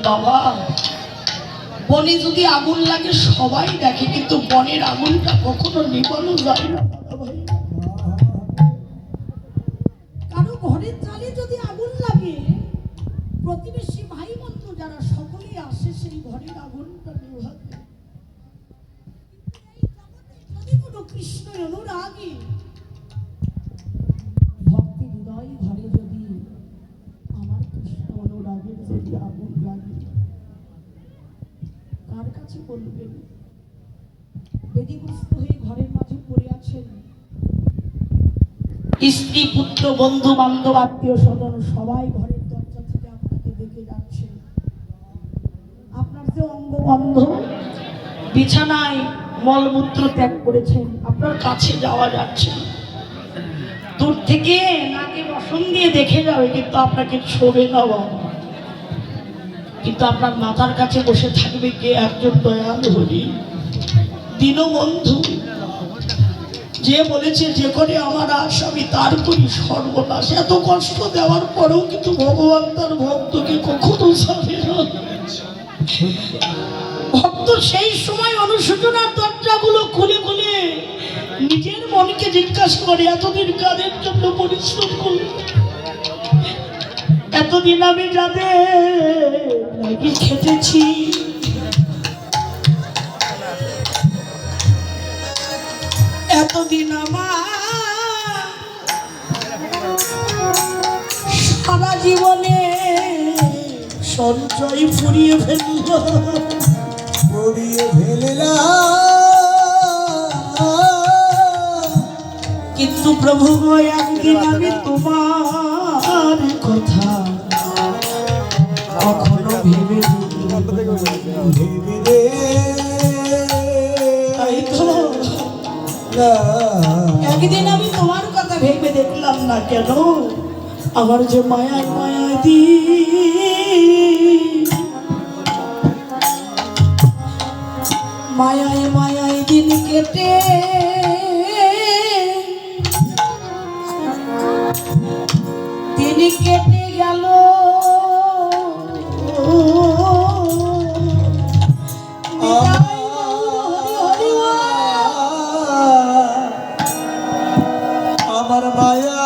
বাবা, বনে যদি আগুন লাগে সবাই দেখে, কিন্তু বনের আগুনটা কখনো নিভানো যায় না দাদা ভাই। কারো ঘরের চালে যদি আগুন লাগে, প্রতিবেশী ভাই বন্ধু যারা সকলেই আসে সেই ঘরের আগুনটা নিভাতে। যদি কোনো কৃষ্ণ অনুরাগী ভক্তি হৃদয় ঘরে যদি আমার কৃষ্ণ অনুরাগের যদি আগুন লাগে, কার কাছে বলবেন? বেদিগ্রস্ত হয়ে ঘরের মাঝে পড়ে আছেন, স্ত্রী পুত্র বন্ধু বান্ধব আত্মীয় স্বজন সবাই ঘরের দরজা থেকে আপনাকে দেখে যাচ্ছে। আপনার যে অঙ্গ বন্ধ, বিছানায় মলমূত্র ত্যাগ করেছেন, আপনার কাছে যাওয়া যাচ্ছে না। দূর থেকে নাকে রসম দিয়ে দেখে যাবে, কিন্তু আপনাকে ছোবে না বাবা। কিন্তু আপনার মাথার কাছে বসে থাকবে কে? একজন দয়াল হরি দীনবন্ধু, যে বলেছে যে করে আমার আশ আমি তার করি সর্বনাশ। এত কষ্ট দেওয়ার পরেও কিন্তু ভগবান তার ভক্তকে কখনো ছাড়ে না। ভক্ত সেই সময় অনুশোচনার দরজাগুলো খুলে খুলে নিজের মনকে জিজ্ঞাসা করে, এতদিন কাদের জন্য পরিশ্রম করল? এতদিন আমি যাদের লাগি খেটেছি, এতদিন আমার সারা জীবনে সঞ্চয় ফুরিয়ে ফেললাম, কিন্তু প্রভু গো একদিন আমি তোমার কথা কখনো ভেবে তাই তো একদিন আমি তোমার কথা ভেবে দেখলাম না কেন? আমার যে মায়ায় মায়ায় মায়ায় মায়ায় দিন কেটে দিন কেটে গেল, আমার মায়া